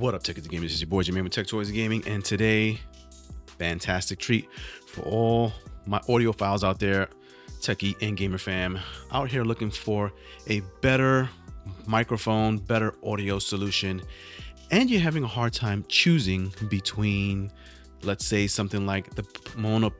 What up, Tech Gamers? This is your boy Jermaine with Tech Toys Gaming, and today, fantastic treat for all my audiophiles out there, techie and gamer fam, out here looking for a better microphone, better audio solution, and you're having a hard time choosing between, let's say, something like the Maono,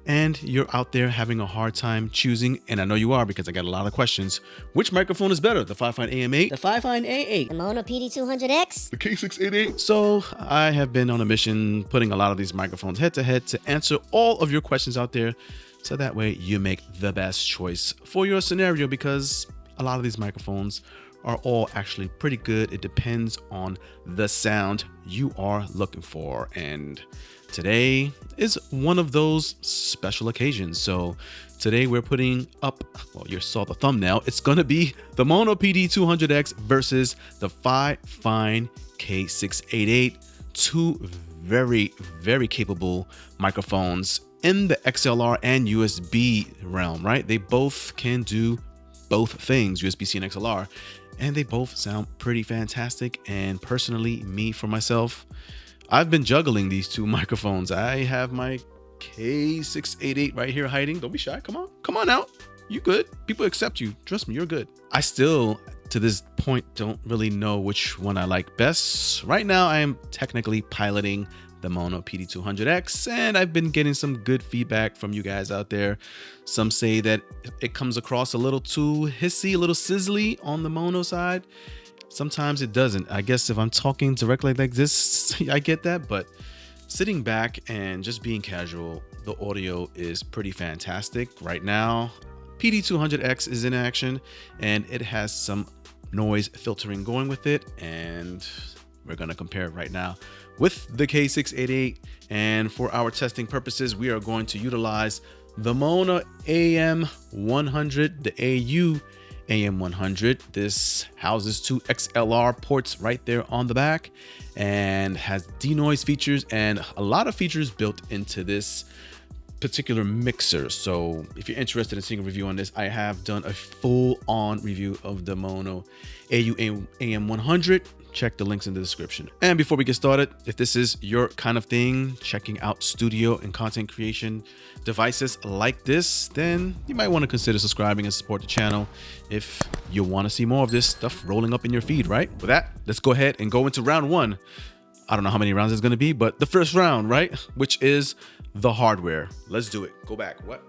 and you're out there having a hard time choosing, and I know you are because I got a lot of questions. Which microphone is better, the Fifine AM8, the Fifine A8, the Maono PD200X, the K688? So I have been on a mission putting a lot of these microphones head to head to answer all of your questions out there, so that way you make the best choice for your scenario, because a lot of these microphones are all actually pretty good. It depends on the sound you are looking for, and today is one of those special occasions. So today we're putting up, well, you saw the thumbnail, it's gonna be the Maono PD200X versus the Fifine K688, two very, very capable microphones in the XLR and USB realm, right? They both can do both things, USB-C and XLR, and they both sound pretty fantastic. And personally, for myself, I've been juggling these two microphones. I have my K688 right here hiding. Don't be shy. Come on out. You good. People accept you. Trust me, you're good. I still, to this point, don't really know which one I like best. Right now, I am technically piloting the Maono PD200X, and I've been getting some good feedback from you guys out there. Some say that it comes across a little too hissy, a little sizzly on the Maono side. Sometimes it doesn't. I guess if I'm talking directly like this, I get that, but sitting back and just being casual, the audio is pretty fantastic. Right now, PD200X is in action, and it has some noise filtering going with it, and we're gonna compare it right now with the K688. And for our testing purposes, we are going to utilize the Maono AM100, the AU AM100. This houses two XLR ports right there on the back and has denoise features and a lot of features built into this particular mixer. So if you're interested in seeing a review on this, I have done a full-on review of the Maono AU AM100. Check the links in the description. And before we get started, if this is your kind of thing, checking out studio and content creation devices like this, then you might want to consider subscribing and support the channel if you want to see more of this stuff rolling up in your feed, right? With that, let's go ahead and go into round one. I don't know how many rounds it's going to be, but the first round, right? Which is the hardware. Let's do it. Go back. What?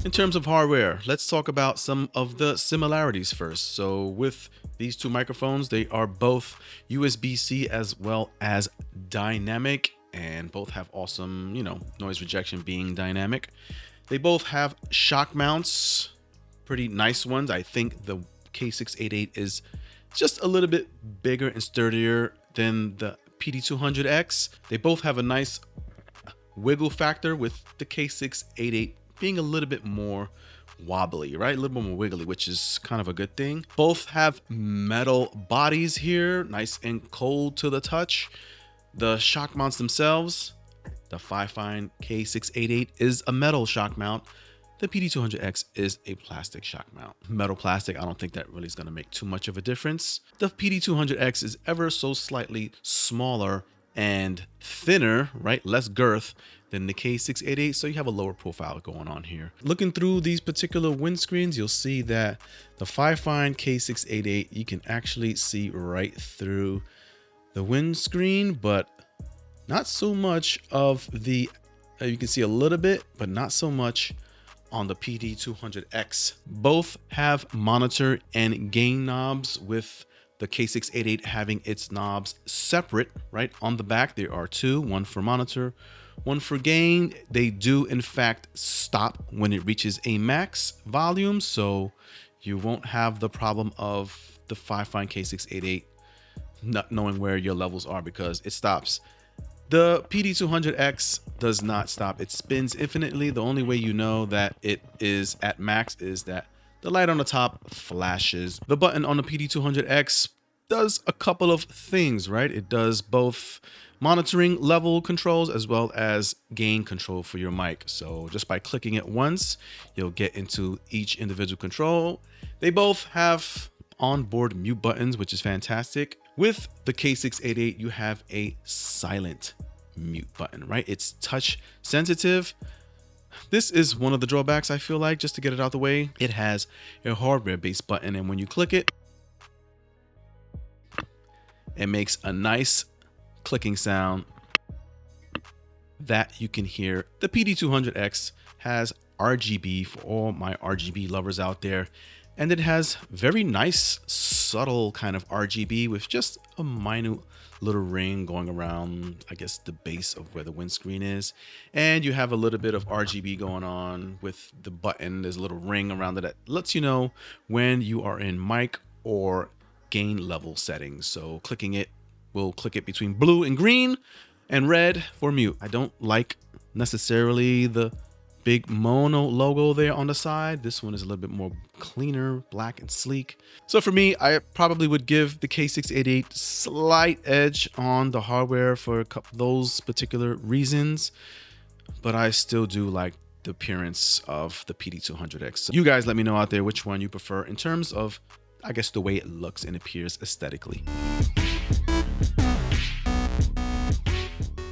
In terms of hardware, let's talk about some of the similarities first. So with these two microphones, they are both USB-C as well as dynamic, and both have awesome, noise rejection being dynamic. They both have shock mounts, pretty nice ones. I think the K688 is just a little bit bigger and sturdier than the PD200X. They both have a nice wiggle factor, with the K688 being a little bit more wobbly, right? A little bit more wiggly, which is kind of a good thing. Both have metal bodies here, nice and cold to the touch. The shock mounts themselves, the Fifine K688 is a metal shock mount. The PD200X is a plastic shock mount. Metal plastic, I don't think that really is going to make too much of a difference. The PD200X is ever so slightly smaller and thinner, right? Less girth than the K688, so you have a lower profile going on here. Looking through these particular windscreens, you'll see that the Fifine K688, you can actually see right through the windscreen, but not so much of the, you can see a little bit, but not so much on the PD200X. Both have monitor and gain knobs, with the K688 having its knobs separate, right? On the back, there are two, one for monitor, one for gain. They do in fact stop when it reaches a max volume, so you won't have the problem of the Fifine K688 not knowing where your levels are, because it stops. The PD200X does not stop. It spins infinitely. The only way you know that it is at max is that the light on the top flashes. The button on the PD200X does a couple of things, right? It does both monitoring level controls as well as gain control for your mic. So just by clicking it once, you'll get into each individual control. They both have onboard mute buttons, which is fantastic. With the K688, you have a silent mute button, right? It's touch sensitive. This is one of the drawbacks, I feel like, just to get it out the way. It has a hardware-based button, and when you click it, it makes a nice clicking sound that you can hear. The PD200X has RGB for all my RGB lovers out there, and it has very nice, subtle kind of RGB with just a minute little ring going around, I guess, the base of where the windscreen is. And you have a little bit of RGB going on with the button. There's a little ring around it that lets you know when you are in mic or gain level settings. So clicking it will click it between blue and green and red for mute. I don't like necessarily the big Maono logo there on the side. This one is a little bit more cleaner, black and sleek. So for me, I probably would give the K688 slight edge on the hardware for those particular reasons, but I still do like the appearance of the PD200X. So you guys let me know out there which one you prefer in terms of, I guess, the way it looks and appears aesthetically.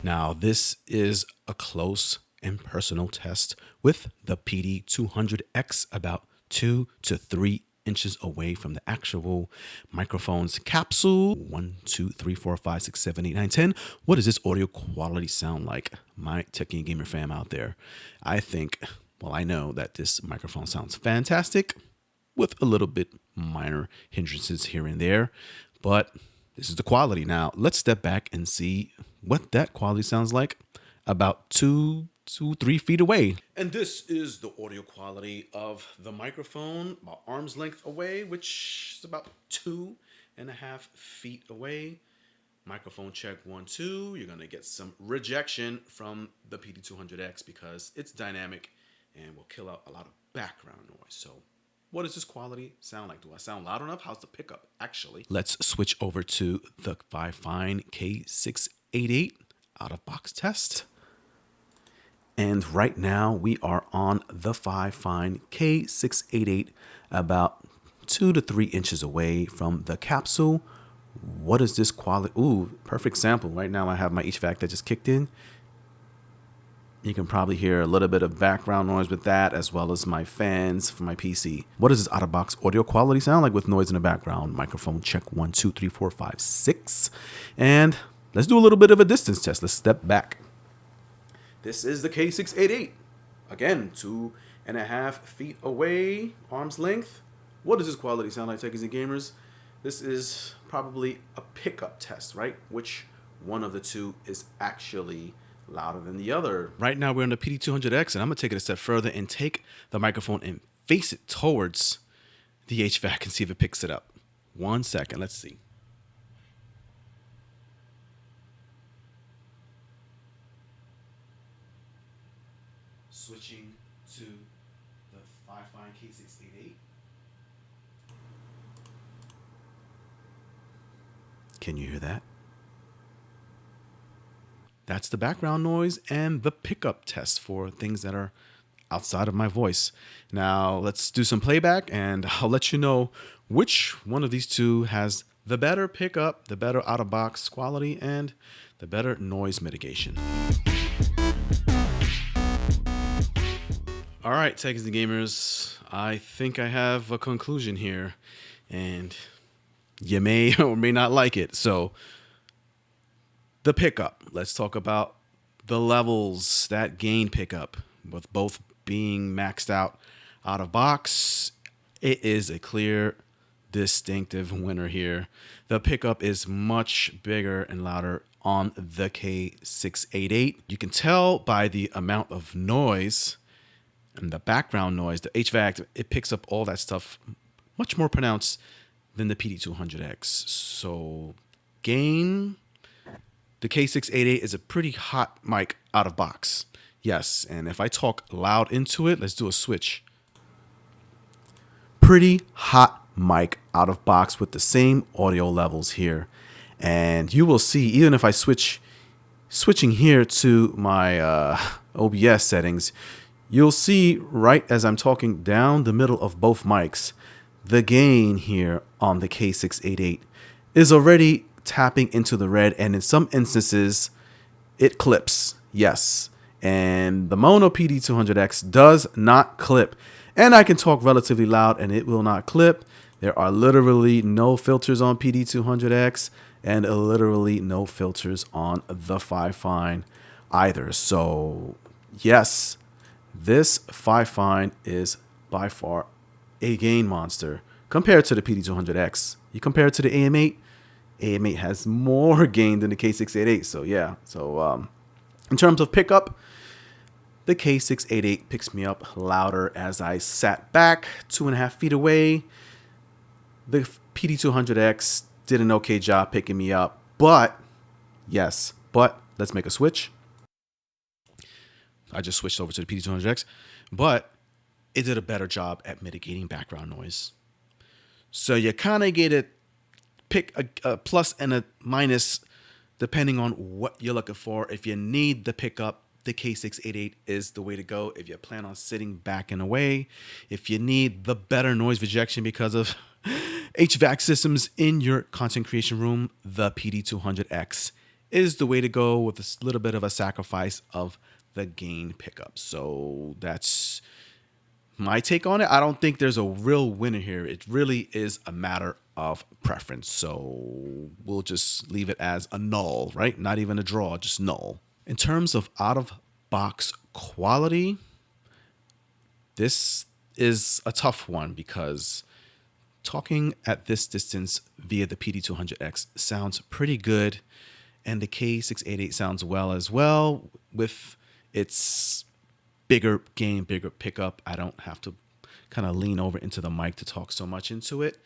Now, this is a close and personal test with the PD200X, about 2 to 3 inches away from the actual microphone's capsule. 1, 2, 3, 4, 5, 6, 7, 8, 9, 10. What does this audio quality sound like, my Techie and Gamer fam out there? I think, well, I know that this microphone sounds fantastic with a little bit minor hindrances here and there, but this is the quality. Now, let's step back and see what that quality sounds like about 2 to 3 feet away. And this is the audio quality of the microphone, about arm's length away, which is about 2.5 feet away. Microphone check 1, 2. You're gonna get some rejection from the PD200X because it's dynamic and will kill out a lot of background noise. So what does this quality sound like? Do I sound loud enough? How's the pickup actually? Let's switch over to the Fifine K688 out of box test. And right now we are on the Fifine K688, about 2 to 3 inches away from the capsule. What is this quality? Ooh, perfect sample. Right now I have my HVAC that just kicked in. You can probably hear a little bit of background noise with that, as well as my fans for my PC. What does this out of box audio quality sound like with noise in the background? Microphone check 1, 2, 3, 4, 5, 6. And let's do a little bit of a distance test. Let's step back. This is the K688. Again, 2.5 feet away, arm's length. What does this quality sound like, Techies and Gamers? This is probably a pickup test, right? Which one of the two is actually louder than the other? Right now we're on the PD200X, and I'm gonna take it a step further and take the microphone and face it towards the HVAC and see if it picks it up. 1 second, let's see. Switching to the Fifine K688. Can you hear that? That's the background noise and the pickup test for things that are outside of my voice. Now let's do some playback and I'll let you know which one of these two has the better pickup, the better out-of-box quality, and the better noise mitigation. All right, Techies and Gamers, I think I have a conclusion here, and you may or may not like it. So the pickup, let's talk about the levels, that gain pickup, with both being maxed out of box. It is a clear, distinctive winner here. The pickup is much bigger and louder on the K688. You can tell by the amount of noise and the background noise, the HVAC, it picks up all that stuff much more pronounced than the PD200X. So gain, the K688 is a pretty hot mic out of box. Yes, and if I talk loud into it, let's do a switch. Pretty hot mic out of box with the same audio levels here. And you will see, even if I switching here to my OBS settings, you'll see right as I'm talking down the middle of both mics, the gain here on the K688 is already tapping into the red, and in some instances it clips. Yes. And the Maono PD200X does not clip. And I can talk relatively loud and it will not clip. There are literally no filters on PD200X and literally no filters on the Fifine either. So yes, this Fifine is by far a gain monster compared to the PD200X. You compare it to the AM8, AM8 has more gain than the K688. So yeah, so in terms of pickup, the K688 picks me up louder as I sat back 2.5 feet away. The PD200X did an okay job picking me up, but yes, but let's make a switch. I just switched over to the PD200X, but it did a better job at mitigating background noise. So you kind of get it, pick a plus and a minus depending on what you're looking for. If you need the pickup, the K688 is the way to go. If you plan on sitting back and away, if you need the better noise rejection because of HVAC systems in your content creation room, the PD200X is the way to go with a little bit of a sacrifice of the gain pickup. So that's my take on it. I don't think there's a real winner here. It really is a matter of preference. So we'll just leave it as a null, right? Not even a draw, just null. In terms of out-of-box quality, this is a tough one because talking at this distance via the PD200X sounds pretty good, and the K688 sounds well as well with its bigger gain, bigger pickup. I don't have to kind of lean over into the mic to talk so much into it.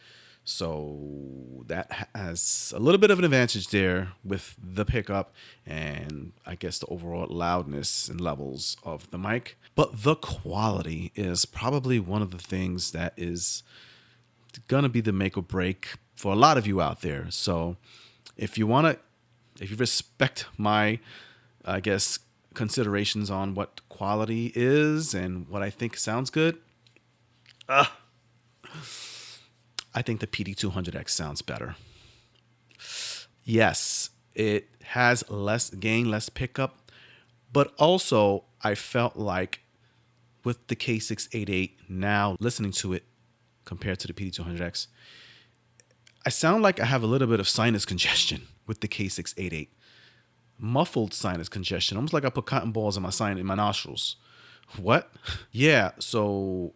So that has a little bit of an advantage there with the pickup and I guess the overall loudness and levels of the mic. But the quality is probably one of the things that is going to be the make or break for a lot of you out there. So if you respect my, I guess, considerations on what quality is and what I think sounds good, I think the PD200X sounds better. Yes, it has less gain, less pickup, but also I felt like with the K688, now listening to it compared to the PD200X, I sound like I have a little bit of sinus congestion with the K688. Muffled sinus congestion, almost like I put cotton balls in my nostrils. What? Yeah, so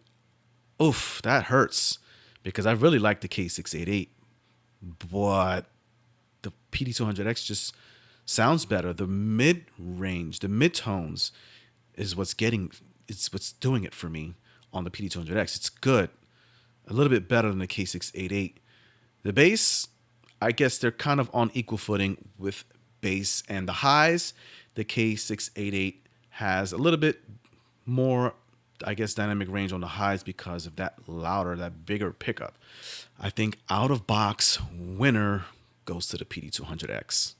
oof, that hurts because I really like the K688, but the PD200X just sounds better. The mid-range, the mid-tones is what's doing it for me on the PD200X. It's good, a little bit better than the K688. The bass, I guess they're kind of on equal footing with bass and the highs. The K688 has a little bit more, I guess, dynamic range on the highs because of that louder, that bigger pickup. I think out of box winner goes to the PD200X.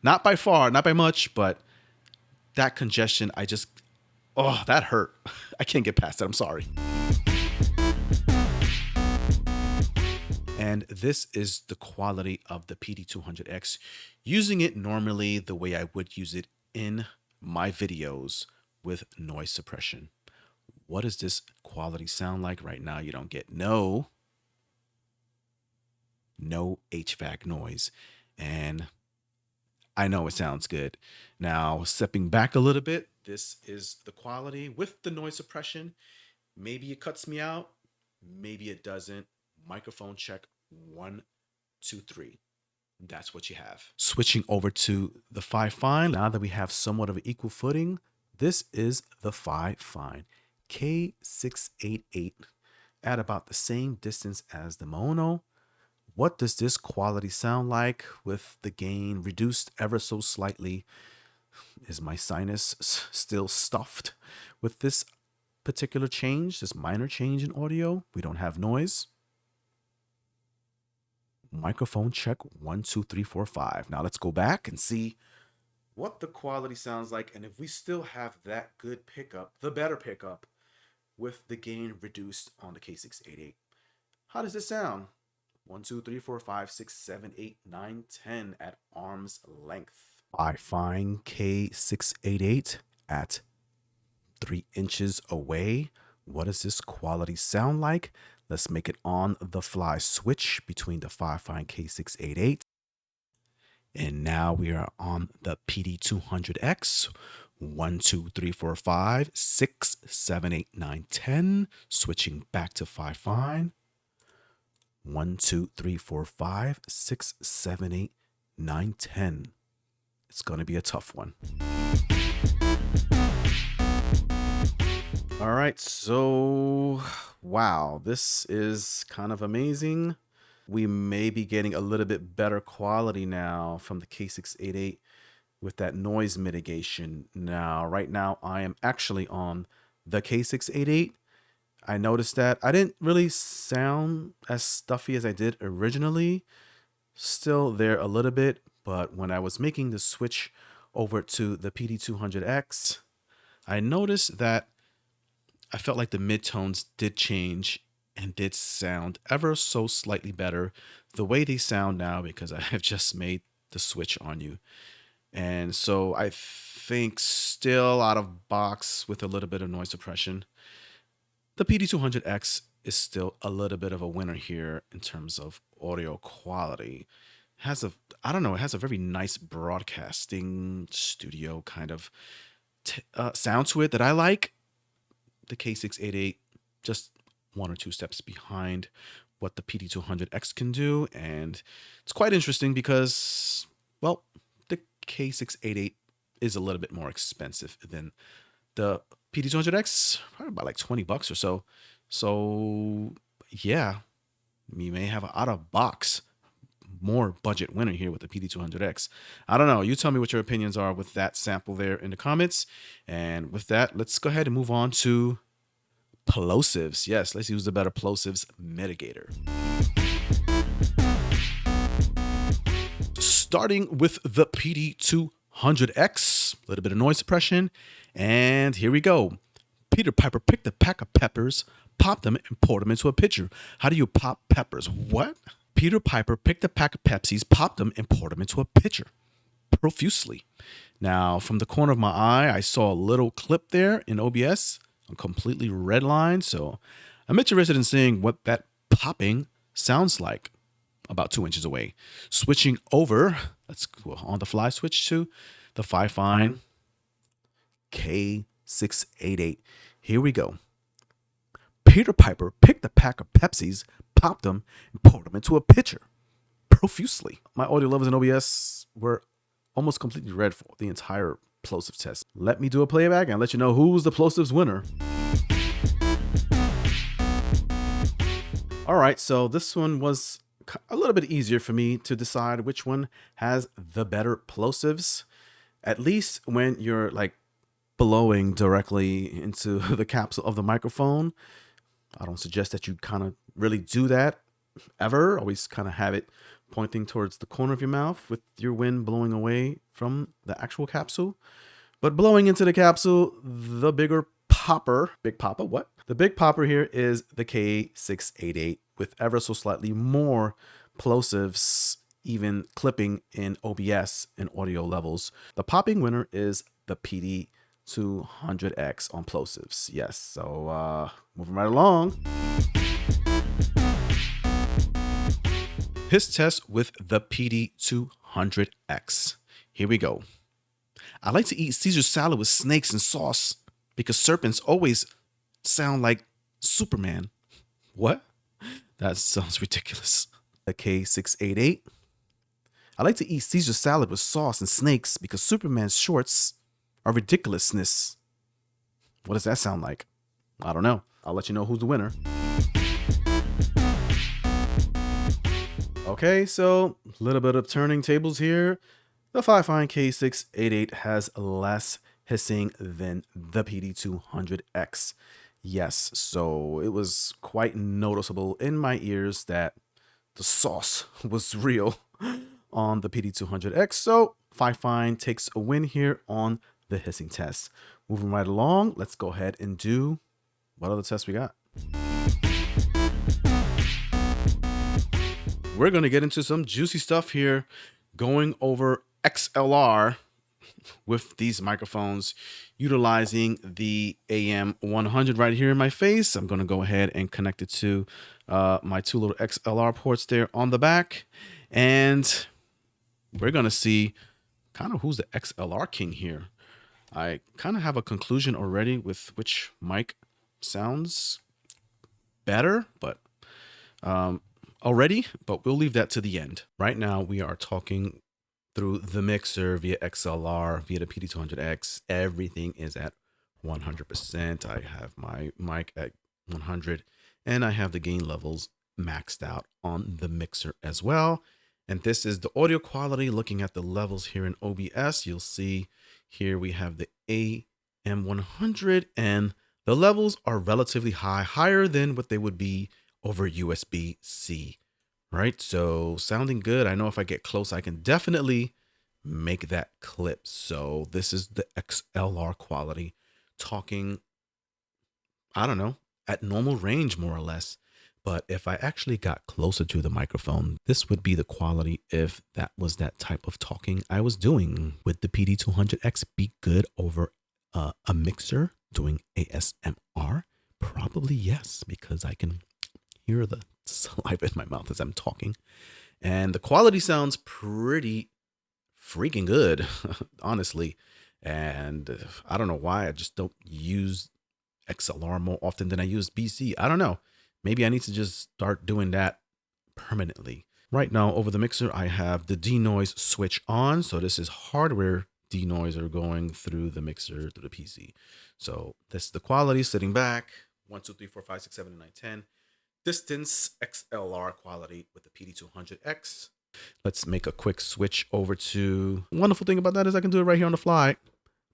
Not by far, not by much, but that congestion, that hurt. I can't get past that. I'm sorry. And this is the quality of the PD200X. Using it normally the way I would use it in my videos with noise suppression. What does this quality sound like right now? You don't get no HVAC noise. And I know it sounds good. Now, stepping back a little bit, this is the quality with the noise suppression. Maybe it cuts me out. Maybe it doesn't. Microphone check 1, 2, 3. That's what you have. Switching over to the Fifine. Now that we have somewhat of an equal footing, this is the Fifine K688 at about the same distance as the Maono. What does this quality sound like with the gain reduced ever so slightly? Is my sinus still stuffed with this particular change, this minor change in audio? We don't have noise. Microphone check 1, 2, 3, 4, 5. Now let's go back and see what the quality sounds like, and if we still have that good pickup, the better pickup, with the gain reduced on the K688. How does this sound? 1, 2, 3, 4, 5, 6, 7, 8, 9, 10 at arm's length. Fifine K688 at 3 inches away. What does this quality sound like? Let's make it on the fly switch between the Fifine K688. And now we are on the PD200X. 1, 2, 3, 4, 5, 6, 7, 8, 9, 10. Switching back to Fifine. 1, 2, 3, 4, 5, 6, 7, 8, 9, 10. It's going to be a tough one. All right, so wow, this is kind of amazing. We may be getting a little bit better quality now from the K688 with that noise mitigation. Now, right now, I am actually on the K688. I noticed that I didn't really sound as stuffy as I did originally. Still there a little bit, but when I was making the switch over to the PD200X, I noticed that I felt like the midtones did change and did sound ever so slightly better the way they sound now, because I have just made the switch on you. And so I think still out of box with a little bit of noise suppression, the PD200X is still a little bit of a winner here in terms of audio quality. It has a, I don't know, it has a very nice broadcasting studio kind of sound to it that I like. The K688 just 1 or 2 steps behind what the PD200X can do. And it's quite interesting because, well, the K688 is a little bit more expensive than the PD200X, probably about like 20 bucks or so. So yeah, you may have an out of box, more budget winner here with the PD200X. I don't know. You tell me what your opinions are with that sample there in the comments. And with that, let's go ahead and move on to Plosives. Yes, let's use the better Plosives mitigator. Starting with the PD200X, a little bit of noise suppression. And here we go. Peter Piper picked a pack of peppers, popped them, and poured them into a pitcher. How do you pop peppers? What? Peter Piper picked a pack of Pepsis, popped them, and poured them into a pitcher profusely. Now, from the corner of my eye, I saw a little clip there in OBS, a completely redlined. So I'm interested in seeing what that popping sounds like about 2 inches away. Switching over, let's go on the fly switch to the Fifine K688. Here we go. Peter Piper picked a pack of Pepsis, popped them, and poured them into a pitcher profusely. My audio levels in OBS were almost completely red for the entire Plosives test. Let me do a playback and let you know who's the Plosives winner. All right, so this one was a little bit easier for me to decide which one has the better Plosives, at least when you're like blowing directly into the capsule of the microphone. I don't suggest that you kind of really do that ever. Always kind of have it pointing towards the corner of your mouth with your wind blowing away from the actual capsule. But blowing into the capsule, the bigger popper, big popper, what? The big popper here is the K688 with ever so slightly more Plosives, even clipping in OBS and audio levels. The popping winner is the PD200X on Plosives. Yes, so moving right along. His test with the PD200X. Here we go. I like to eat Caesar salad with snakes and sauce because serpents always sound like Superman. What? That sounds ridiculous. The K688. I like to eat Caesar salad with sauce and snakes because Superman's shorts are ridiculousness. What does that sound like? I don't know. I'll let you know who's the winner. Okay, so a little bit of turning tables here. The Fifine K688 has less hissing than the PD200X. Yes, so it was quite noticeable in my ears that the sauce was real on the PD200X. So Fifine takes a win here on the hissing test. Moving right along, let's go ahead and do what other tests we got. We're going to get into some juicy stuff here, going over XLR with these microphones, utilizing the AM100 right here in my face. I'm going to go ahead and connect it to my two little XLR ports there on the back. And we're going to see kind of who's the XLR king here. I kind of have a conclusion already with which mic sounds better, but but we'll leave that to the end. Right now, we are talking through the mixer via XLR, via the PD200X. Everything is at 100%. I have my mic at 100, and I have the gain levels maxed out on the mixer as well. And this is the audio quality. Looking at the levels here in OBS, you'll see here we have the AM100, and the levels are relatively high, higher than what they would be over USB-C, right? So sounding good. I know if I get close, I can definitely make that clip. So this is the XLR quality, talking, I don't know, at normal range, more or less. But if I actually got closer to the microphone, this would be the quality if that was that type of talking I was doing. Would the PD200X be good over a mixer doing ASMR? Probably yes, because I can hear the saliva in my mouth as I'm talking. And the quality sounds pretty freaking good, honestly. And I don't know why I just don't use XLR more often than I use BC. I don't know. Maybe I need to just start doing that permanently. Right now over the mixer, I have the denoise switch on. So this is hardware denoiser going through the mixer, through the PC. So this is the quality sitting back, 1, 2, 3, 4, 5, 6, 7, and 9, 10. Distance XLR quality with the PD200X. Let's make a quick switch over to, the wonderful thing about that is I can do it right here on the fly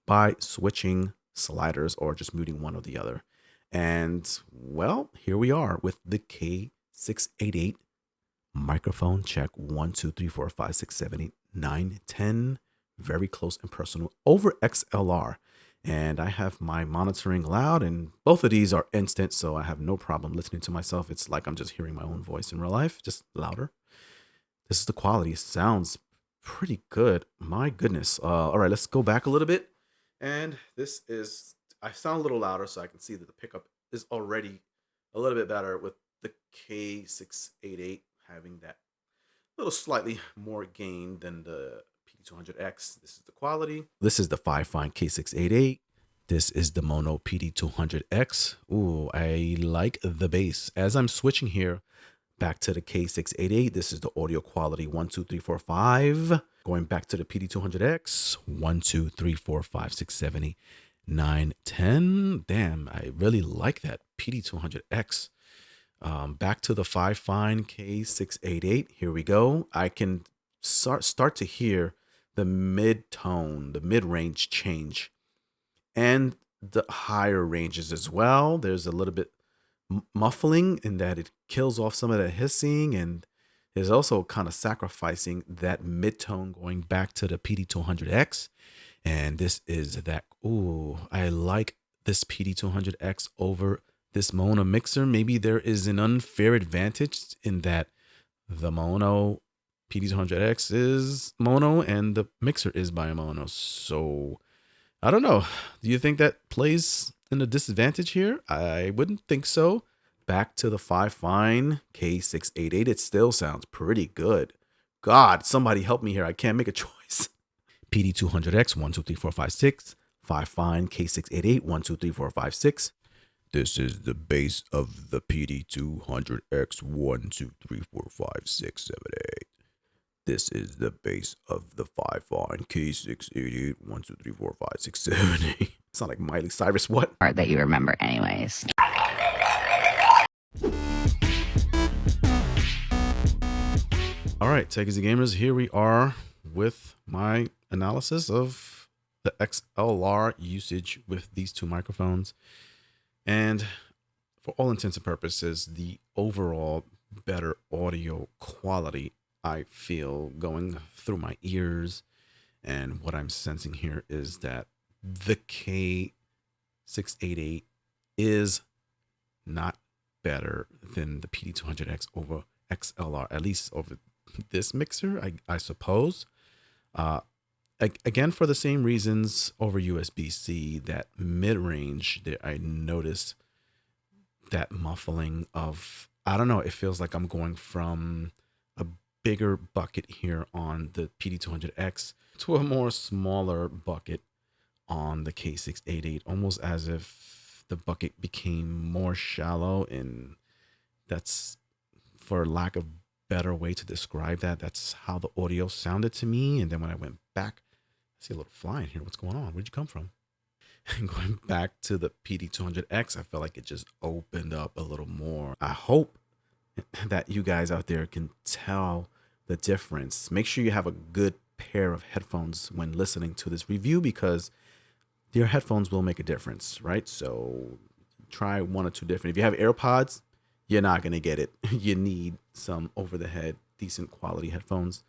by switching sliders or just muting one or the other. And well, here we are with the K688 microphone check. 1, 2, 3, 4, 5, 6, 7, 8, 9, 10. Very close and personal over XLR. And I have my monitoring loud, and both of these are instant, so I have no problem listening to myself. It's like I'm just hearing my own voice in real life, just louder. This is the quality. It sounds pretty good. My goodness. All right, let's go back a little bit. And this is, I sound a little louder, so I can see that the pickup is already a little bit better with the K688 having that little slightly more gain than the PD200X. This is the quality. This is the Fifine K688. This is the Maono PD200X. Ooh, I like the bass. As I'm switching here back to the K688, this is the audio quality 1, 2, 3, 4, 5. Going back to the PD200X, 1, 2, 3, 4, 5, 6, 7, 8, 9, 10. Damn, I really like that PD200X. Back to the Fifine K688. Here we go. I can start to hear the mid-tone, the mid-range change, and the higher ranges as well. There's a little bit muffling in that it kills off some of the hissing, and is also kind of sacrificing that mid-tone going back to the PD200X. And this is that, ooh, I like this PD200X over this Maono mixer. Maybe there is an unfair advantage in that the Maono PD200X is mono and the mixer is by mono. So I don't know. Do you think that plays in a disadvantage here? I wouldn't think so. Back to the Fifine K688. It still sounds pretty good. God, somebody help me here. I can't make a choice. PD200X 1, 2, 3, 4, 5, 6. Fifine K688 1, 2, 3, 4, 5, 6. This is the bass of the PD200X 1, 2, 3, 4, 5, 6, 7, 8. This is the bass of the Fifine K688 1, 2, 3, 4, 5, 6, 7, 8. Sound like Miley Cyrus. What? Part that you remember anyways. All right, Techies and Gamers, here we are with my analysis of the XLR usage with these two microphones. And for all intents and purposes, the overall better audio quality, I feel, going through my ears. And what I'm sensing here is that the K688 is not better than the PD200X over XLR, at least over this mixer, I suppose. Uh, Again, for the same reasons over USB-C, that mid-range, that I noticed that muffling of, I don't know, it feels like I'm going from a bigger bucket here on the PD200X to a more smaller bucket on the K688, almost as if the bucket became more shallow. And that's, for lack of better way to describe that, that's how the audio sounded to me. And then when I went back, I see a little fly in here. What's going on? Where'd you come from? And going back to the PD200X, I felt like it just opened up a little more. I hope that you guys out there can tell the difference. Make sure you have a good pair of headphones when listening to this review, because your headphones will make a difference, right? So try one or two different. If you have AirPods, you're not going to get it. You need some over-the-head, decent quality headphones.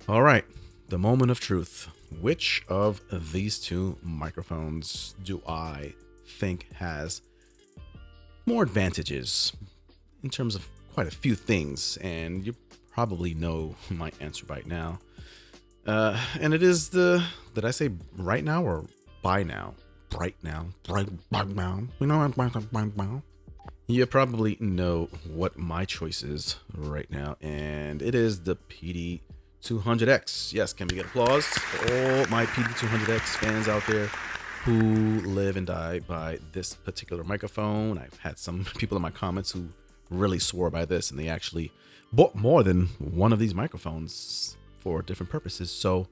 All right, the moment of truth. Which of these two microphones do I think has more advantages in terms of quite a few things? And you probably know my answer right now. And it is the, did I say right now or by now? Right now. Right now. You know, right now. You probably know what my choice is right now. And it is the PD200X. Yes, can we get applause for all my PD200X fans out there who live and die by this particular microphone? I've had some people in my comments who really swore by this, and they actually bought more than one of these microphones for different purposes. So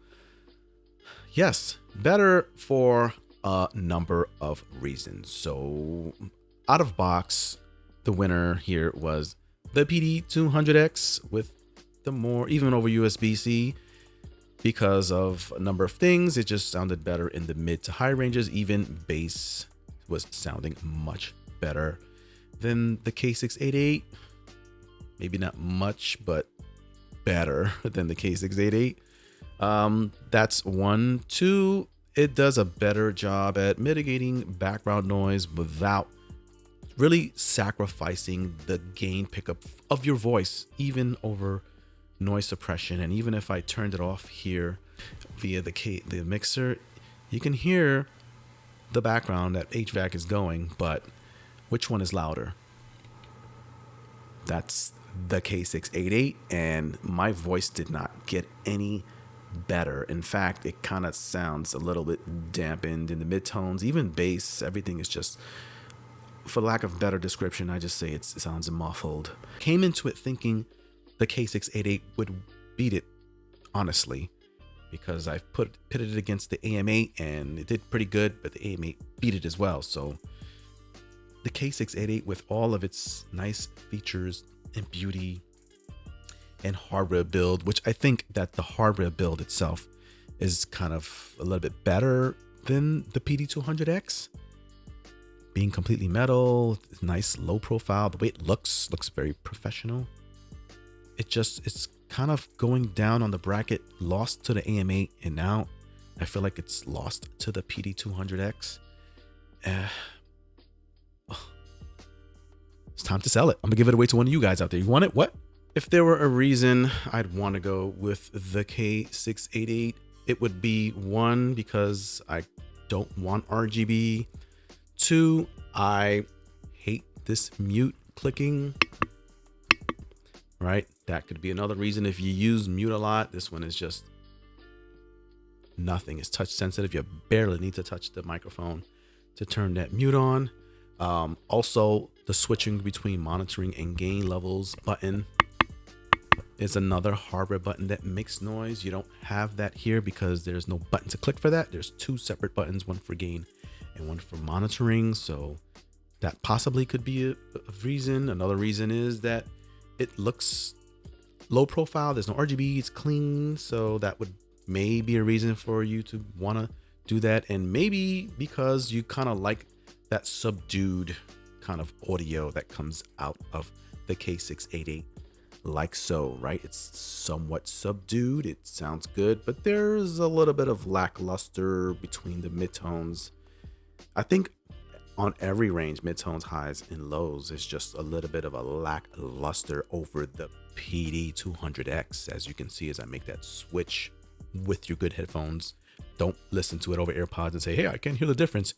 yes, better for a number of reasons. So out of box, the winner here was the PD200X with the more, even over USB-C, because of a number of things. It just sounded better in the mid to high ranges. Even bass was sounding much better than the K688. Maybe not much, but better than the K688. That's one. Two, it does a better job at mitigating background noise without really sacrificing the gain pickup of your voice, even over noise suppression. And even if I turned it off here via the mixer, you can hear the background that HVAC is going, but which one is louder? That's the K688, and my voice did not get any better. In fact, it kind of sounds a little bit dampened in the midtones, even bass. Everything is just, for lack of better description, I just say it sounds muffled. Came into it thinking the K688 would beat it, honestly, because I've pitted it against the AM8 and it did pretty good, but the AM8 beat it as well. So the K688, with all of its nice features and beauty and hardware build, which I think that the hardware build itself is kind of a little bit better than the PD200X, being completely metal, nice low profile, the way it looks very professional. It's kind of going down on the bracket, lost to the AM8, and now I feel like it's lost to the PD200X. It's time to sell it. I'm gonna give it away to one of you guys out there. You want it? What? If there were a reason I'd want to go with the K688, it would be, one, because I don't want RGB. Two, I hate this mute clicking, right? That could be another reason. If you use mute a lot, this one is just nothing. It's touch sensitive. You barely need to touch the microphone to turn that mute on. Also, the switching between monitoring and gain levels button is another hardware button that makes noise. You don't have that here because there's no button to click for that. There's two separate buttons, one for gain and one for monitoring. So that possibly could be a reason. Another reason is that it looks low profile. There's no RGB. It's clean. So that would maybe a reason for you to want to do that. And maybe because you kind of like that subdued kind of audio that comes out of the K688, like so, right? It's somewhat subdued. It sounds good, but there's a little bit of lackluster between the midtones. I think on every range, midtones, highs, and lows, is just a little bit of a lackluster over the PD200X. As you can see, as I make that switch with your good headphones, don't listen to it over AirPods and say, hey, I can't hear the difference.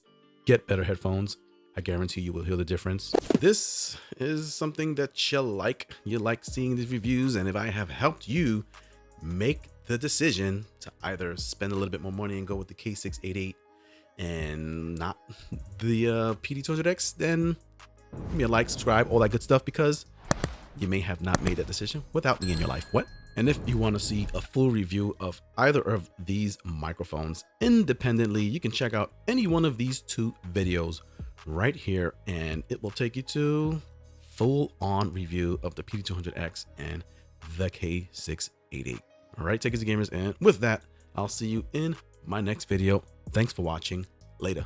Get better headphones. I guarantee you will hear the difference. This is something that you like. You like seeing these reviews, and if I have helped you make the decision to either spend a little bit more money and go with the K688 and not the PD200X, then give me a like, subscribe, all that good stuff, because you may have not made that decision without me in your life. What? And if you want to see a full review of either of these microphones independently, you can check out any one of these two videos right here, and it will take you to full-on review of the PD200X and the K688. All right, take it easy, gamers, and with that, I'll see you in my next video. Thanks for watching. Later.